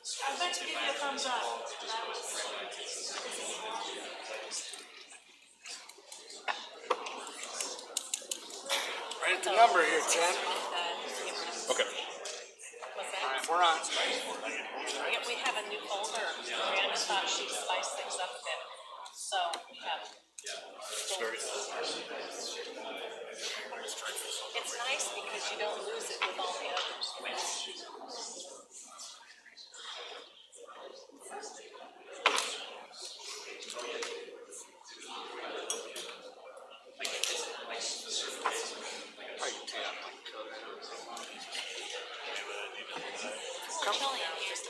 I meant to give you a thumbs up. That was Right at the number here, 10. Okay. All right, we're on. We have a new folder. Miranda thought she'd spice things up a bit. So we have. It's nice because you don't lose it with all the others.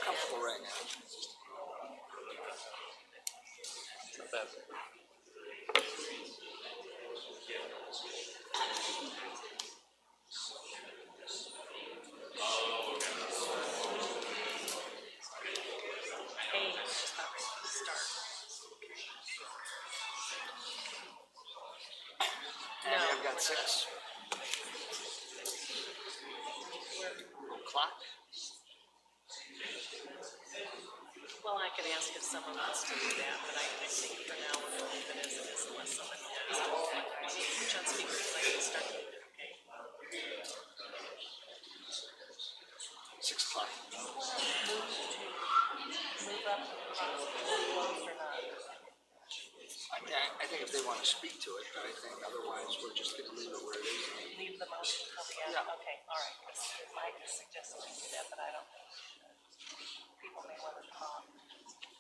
Comfortable right now. Not bad. Hey, it's just about ready to start. And I've got 6. Clock. Well, I could ask if someone wants to do that, but I think for now we're going to leave it as it is unless someone wants to. Put you on speaker so I can start. Okay. 6 o'clock. Move up across the close or not? I think if they want to speak to it, but I think otherwise we're just going to leave it where it is. Leave the motion till the end? Yeah. Okay, all right. Mike suggested we do that, but I don't. People may want to talk.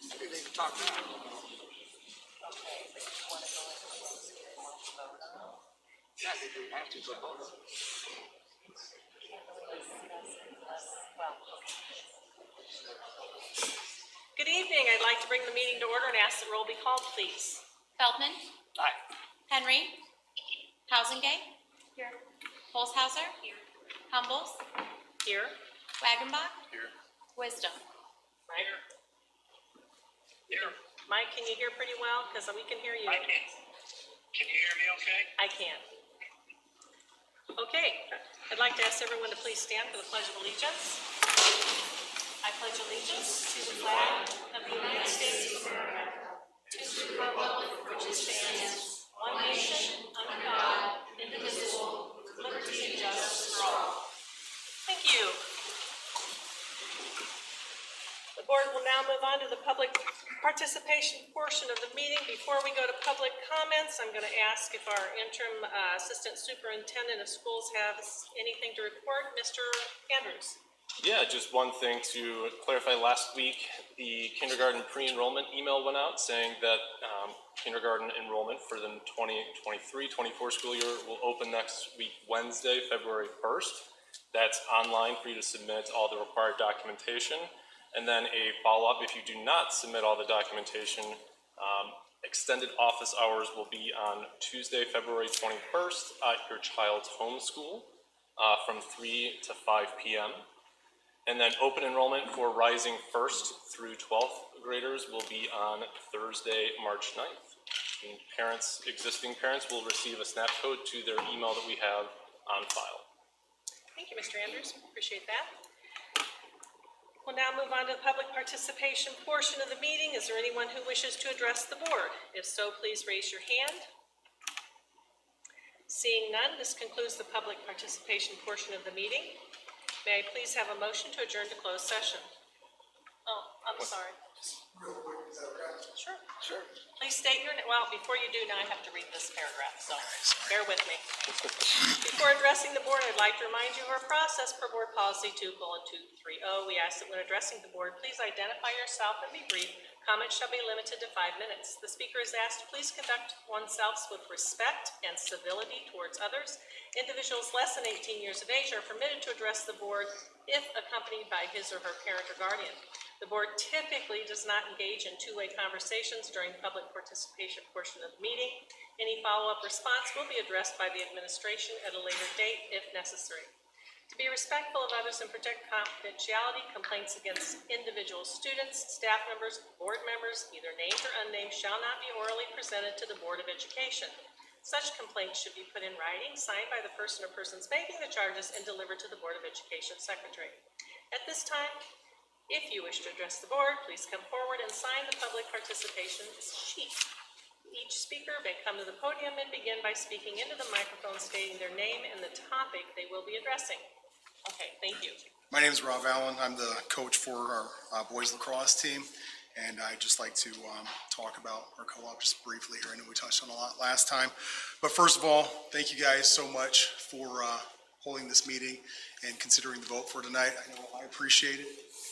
I think they can talk now. Okay, but you want to go into close and want to vote on it? Yeah, I think they have to for both. Can't really discuss it unless, well, okay. Good evening. I'd like to bring the meeting to order and ask that roll be called, please. Feldman, Aye. Henry, Hausengay, here. Holzhauser, here. Humbles, Here. Wagenbach, Here. Wisdom. Mike? Here. Mike, can you hear pretty well? Because we can hear you. I can. Can you hear me okay? I can. Okay, I'd like to ask everyone to please stand for the Pledge of Allegiance. I pledge allegiance to the flag of the United States of America, to the republic which stands one nation under God, indivisible, with liberty and justice for all. Thank you. The board will now move on to the public participation portion of the meeting. Before we go to public comments, I'm going to ask if our interim assistant superintendent of schools has anything to report. Mr. Andrews. Yeah, just one thing to clarify. Last week, the kindergarten pre-enrollment email went out saying that kindergarten enrollment for the 2023-24 school year will open next week, Wednesday, February 1st. That's online for you to submit all the required documentation. And then a follow-up, if you do not submit all the documentation, extended office hours will be on Tuesday, February 21st at your child's home school from 3 to 5 p.m. And then open enrollment for rising 1st through 12th graders will be on Thursday, March 9th. And parents, existing parents, will receive a snap code to their email that we have on file. Thank you, Mr. Andrews. Appreciate that. We'll now move on to the public participation portion of the meeting. Is there anyone who wishes to address the board? If so, please raise your hand. Seeing none, this concludes the public participation portion of the meeting. May I please have a motion to adjourn to closed session? Oh, I'm sorry. Sure. Sure. Please state your name. Well, before you do, now I have to read this paragraph, so bear with me. Before addressing the board, I'd like to remind you of our process per board policy 2:230. We ask that when addressing the board, please identify yourself and be brief. Comments shall be limited to 5 minutes. The speaker is asked to please conduct oneself with respect and civility towards others. Individuals less than 18 years of age are permitted to address the board if accompanied by his or her parent or guardian. The board typically does not engage in two-way conversations during the public participation portion of the meeting. Any follow-up response will be addressed by the administration at a later date if necessary. To be respectful of others and protect confidentiality, complaints against individual students, staff members, board members, either named or unnamed, shall not be orally presented to the Board of Education. Such complaints should be put in writing, signed by the person or persons making the charges, and delivered to the Board of Education Secretary. At this time, If you wish to address the board, please come forward and sign the public participation sheet. Each speaker may come to the podium and begin by speaking into the microphone, stating their name and the topic they will be addressing. Okay, thank you. My name is Rob Allen. I'm the coach for our boys lacrosse team, and I'd just like to talk about our co-op just briefly here. I know we touched on a lot last time, but first of all, thank you guys so much for holding this meeting and considering the vote for tonight. I know I appreciate it.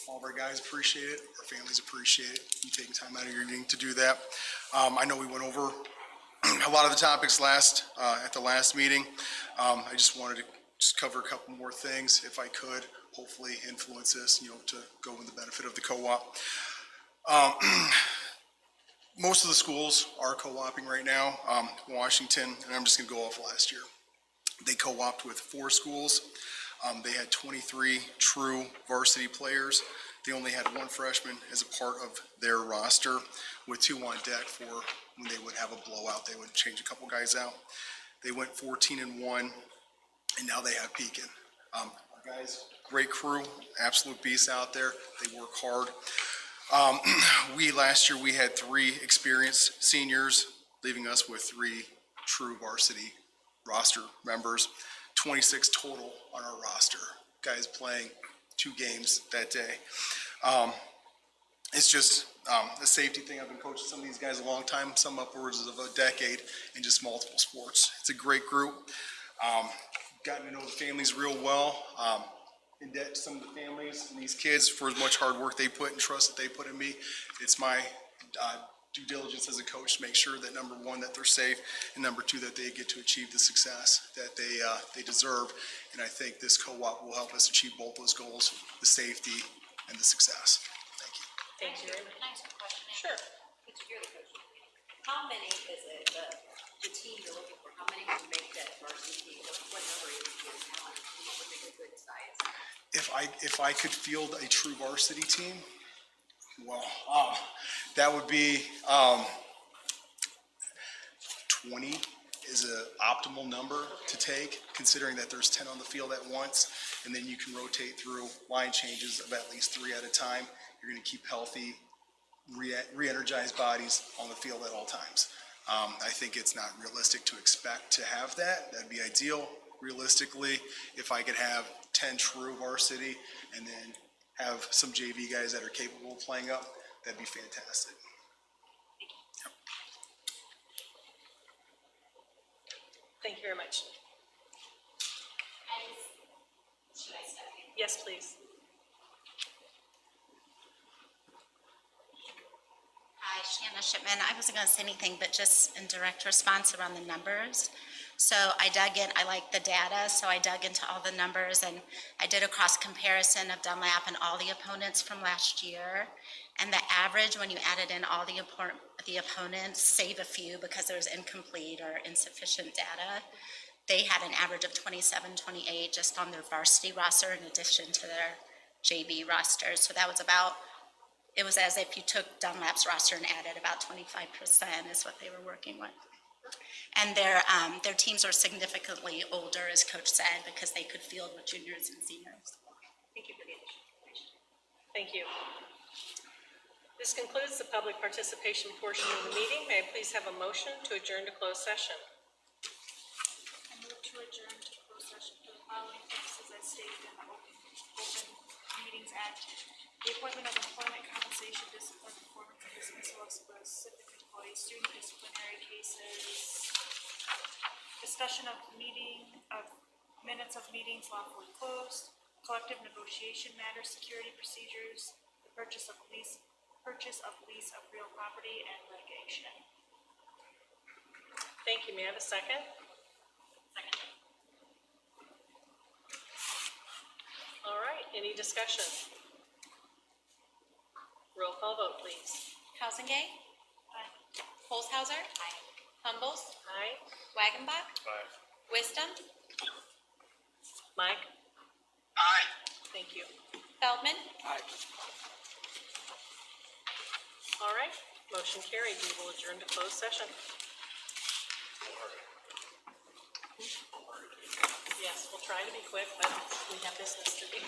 All of our guys appreciate it. Our families appreciate it. You taking time out of your evening to do that. I know we went over a lot of the topics at the last meeting. I just wanted to just cover a couple more things if I could. Hopefully influence this, to go in the benefit of the co-op. Most of the schools are co-oping right now. Washington, and I'm just going to go off last year. They co-opted with 4 schools. They had 23 true varsity players. They only had 1 freshman as a part of their roster, with 2 on deck for when they would have a blowout. They would change a couple guys out. They went 14-1, and now they have Pekin. Our guys, great crew, absolute beasts out there. They work hard. Last year we had 3 experienced seniors, leaving us with 3 true varsity roster members. 26 total on our roster, guys playing 2 games that day. It's just a safety thing. I've been coaching some of these guys a long time, some upwards of a decade, in just multiple sports. It's a great group. Gotten to know the families real well. In debt to some of the families and these kids for as much hard work they put and trust that they put in me. It's my due diligence as a coach to make sure that, number 1, that they're safe, and number 2, that they get to achieve the success that they deserve. And I think this co-op will help us achieve both those goals: the safety and the success. Thank you. Thank you very much. Can I ask a question? Sure. Since you're the coach, how many is it, the team you're looking for, how many would make that varsity team? What number is your talent? What would make a good size? If I could field a true varsity team, well, that would be 20 is an optimal number to take, considering that there's 10 on the field at once, and then you can rotate through line changes of at least 3 at a time. You're going to keep healthy, re-energized bodies on the field at all times. I think it's not realistic to expect to have that. That'd be ideal. Realistically, if I could have 10 true varsity and then have some JV guys that are capable of playing up, that'd be fantastic. Thank you very much. Should I step in? Yes, please. Hi, Shanna Shipman. I wasn't going to say anything, but just in direct response around the numbers. So I dug in, I like the data, so I dug into all the numbers, and I did a cross comparison of Dunlap and all the opponents from last year. And the average, when you added in all the opponents, save a few because there was incomplete or insufficient data, they had an average of 27-28 just on their varsity roster in addition to their JV rosters. So that was it was as if you took Dunlap's roster and added about 25% is what they were working with. And their teams are significantly older, as Coach said, because they could field with juniors and seniors. Thank you for the additional information. Thank you. This concludes the public participation portion of the meeting. May I please have a motion to adjourn to closed session? I move to adjourn to closed session for the following purposes as stated in the Open Meetings Act. The appointment of employment, compensation, discipline, performance, and dismissal of specific employees, student disciplinary cases, discussion of minutes of meetings lawfully closed, collective negotiation matters, security procedures, the purchase of lease of real property, and litigation. Thank you. May I have a second? Second. All right, any discussion? Roll call vote, please. Housengate. Holzhauser. Humbles. Aye. Wagenbach. Wisdom. Mike? Aye. Thank you. Feldman. Aye. All right, motion carried. We will adjourn to closed session. Yes, we'll try to be quick, but we have business to do.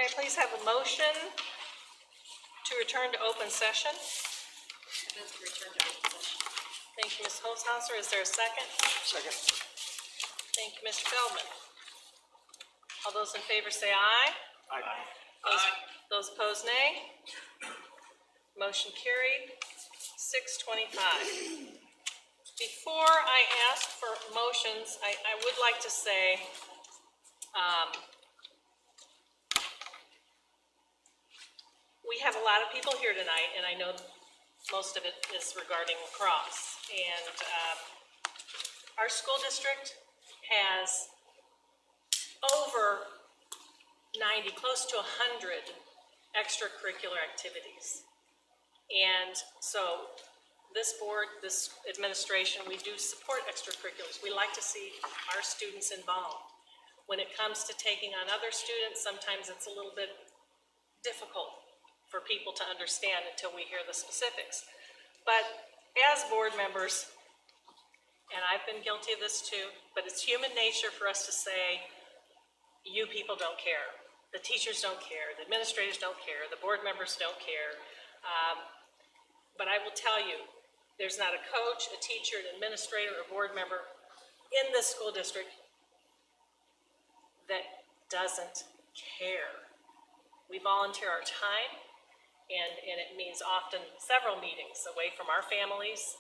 May I please have a motion to return to open session? I move to return to open session. Thank you, Ms. Holzhauser. Is there a second? Second. Thank you, Mr. Feldman. All those in favor say aye. Those opposed, nay. Motion carried, 6:25. Before I ask for motions, I would like to say, we have a lot of people here tonight, and I know most of it is regarding lacrosse. And our school district has over 90, close to 100 extracurricular activities. And so this board, this administration, we do support extracurriculars. We like to see our students involved. When it comes to taking on other students, sometimes it's a little bit difficult for people to understand until we hear the specifics. But as board members, and I've been guilty of this too, but it's human nature for us to say, you people don't care. The teachers don't care, the administrators don't care, the board members don't care. But I will tell you, there's not a coach, a teacher, an administrator, or board member in this school district that doesn't care. We volunteer our time, and it means often several meetings away from our families,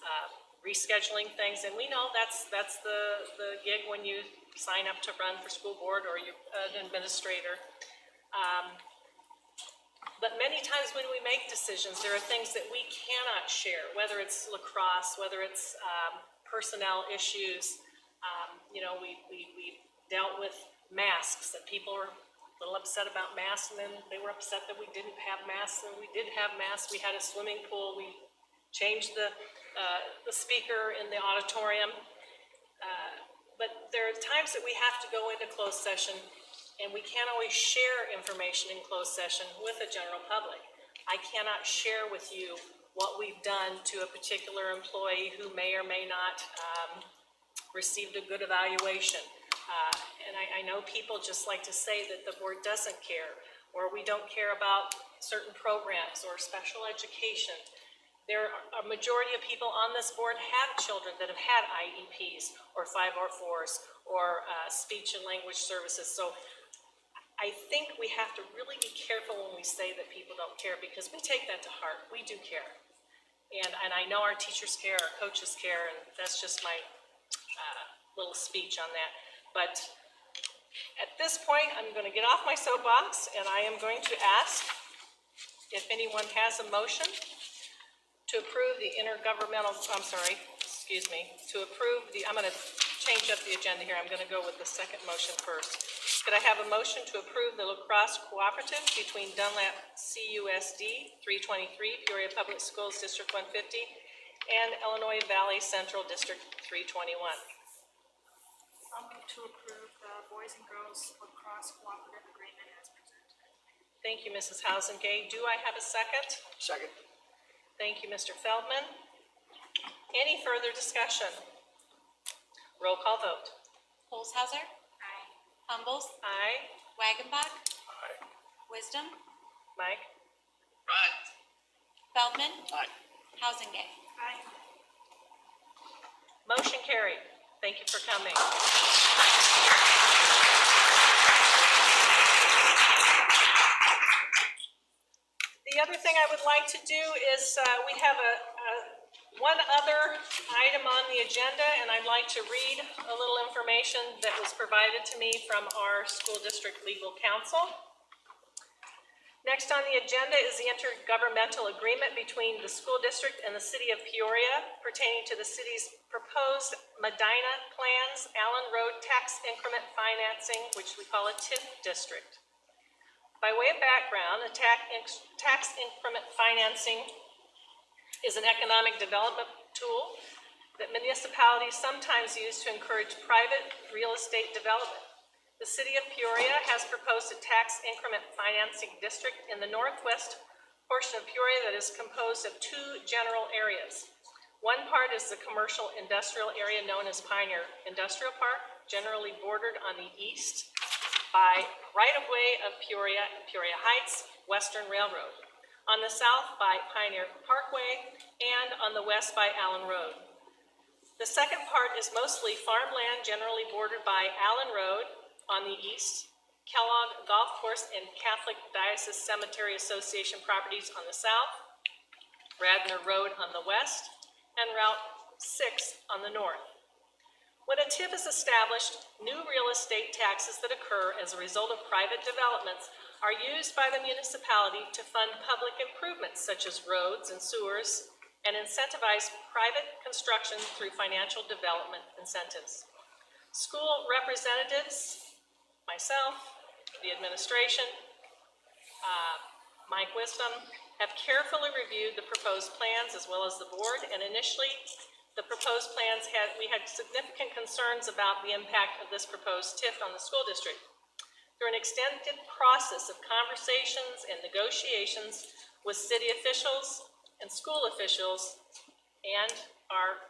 rescheduling things, and we know that's the gig when you sign up to run for school board or you're an administrator. But many times when we make decisions, there are things that we cannot share, whether it's lacrosse, whether it's personnel issues. You know, we dealt with masks, and people were a little upset about masks, and then they were upset that we didn't have masks, and we did have masks. We had a swimming pool. We changed the speaker in the auditorium. But there are times that we have to go into closed session, and we can't always share information in closed session with the general public. I cannot share with you what we've done to a particular employee who may or may not received a good evaluation. And I know people just like to say that the board doesn't care, or we don't care about certain programs or special education. There are a majority of people on this board have children that have had IEPs or 504s or speech and language services. So I think we have to really be careful when we say that people don't care, because we take that to heart. We do care. And I know our teachers care, our coaches care, and that's just my little speech on that. But at this point, I'm going to get off my soapbox, and I am going to ask if anyone has a motion to approve the intergovernmental, I'm going to change up the agenda here. I'm going to go with the second motion first. Could I have a motion to approve the lacrosse cooperative between Dunlap CUSD 323, Peoria Public Schools District 150, and Illinois Valley Central District 321? I'll move to approve the Boys and Girls Lacrosse Cooperative Agreement as presented. Thank you, Mrs. Hausengay. Do I have a second? Second. Thank you, Mr. Feldman. Any further discussion? Roll call vote. Holzhauser. Aye. Humbles. Aye. Wagenbach. Aye. Wisdom. Mike? Right. Feldman. Aye. Hausengay. Aye. Motion carried. Thank you for coming. The other thing I would like to do is, we have one other item on the agenda, and I'd like to read a little information that was provided to me from our school district legal counsel. Next on the agenda is the intergovernmental agreement between the school district and the city of Peoria pertaining to the city's proposed Medina Plans Allen Road Tax Increment Financing, which we call a TIF district. By way of background, a tax increment financing is an economic development tool that municipalities sometimes use to encourage private real estate development. The city of Peoria has proposed a tax increment financing district in the northwest portion of Peoria that is composed of two general areas. One part is the commercial industrial area known as Pioneer Industrial Park, generally bordered on the east by right-of-way of Peoria and Peoria Heights Western Railroad. On the south by Pioneer Parkway, and on the west by Allen Road. The second part is mostly farmland generally bordered by Allen Road on the east, Kellogg Golf Course and Catholic Diocese Cemetery Association properties on the south, Radnor Road on the west, and Route 6 on the north. When a TIF is established, new real estate taxes that occur as a result of private developments are used by the municipality to fund public improvements such as roads and sewers and incentivize private construction through financial development incentives. School representatives, myself, the administration, Mike Wisdom, have carefully reviewed the proposed plans as well as the board, and initially, the proposed plans we had significant concerns about the impact of this proposed TIF on the school district. Through an extended process of conversations and negotiations with city officials and school officials and our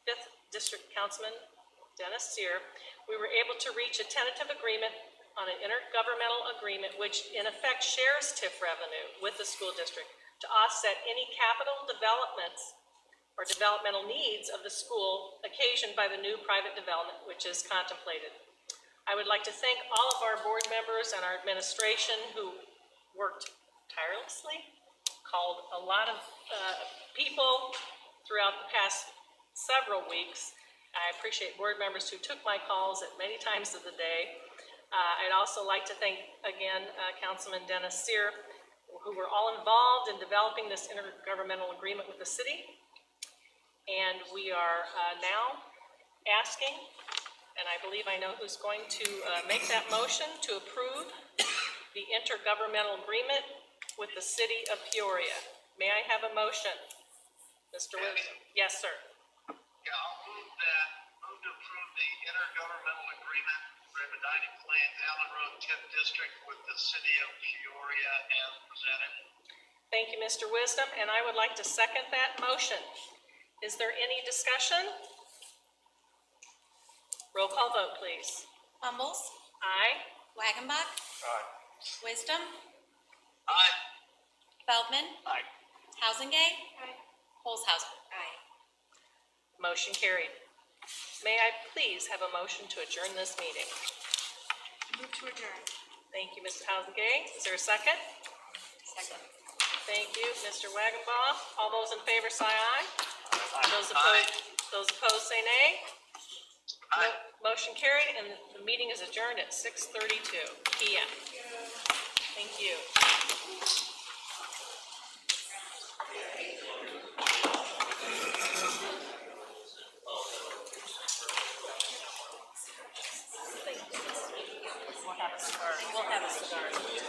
5th District Councilman, Dennis Sear, we were able to reach a tentative agreement on an intergovernmental agreement which in effect shares TIF revenue with the school district to offset any capital developments or developmental needs of the school occasioned by the new private development which is contemplated. I would like to thank all of our board members and our administration who worked tirelessly, called a lot of people throughout the past several weeks. I appreciate board members who took my calls at many times of the day. I'd also like to thank again Councilman Dennis Sear, who were all involved in developing this intergovernmental agreement with the city. And we are now asking, and I believe I know who's going to make that motion to approve the intergovernmental agreement with the city of Peoria. May I have a motion? Mr. Wisdom? Yes, sir. Yeah, I'll move to approve the intergovernmental agreement for the Medina Plains Allen Road TIF District with the city of Peoria as presented. Thank you, Mr. Wisdom, and I would like to second that motion. Is there any discussion? Roll call vote, please. Humbles, Aye. Wagenbach. Wisdom, Aye. Feldman. Aye. Housingay. Holzhauser. Aye. Motion carried. May I please have a motion to adjourn this meeting? Move to adjourn. Thank you, Mr. Housingay. Is there a second? Second. Thank you, Mr. Wagenbaugh. All those in favor say aye. Aye. Those opposed say nay. Aye. Motion carried, and the meeting is adjourned at 6:32 PM. Thank you. We'll have a cigar.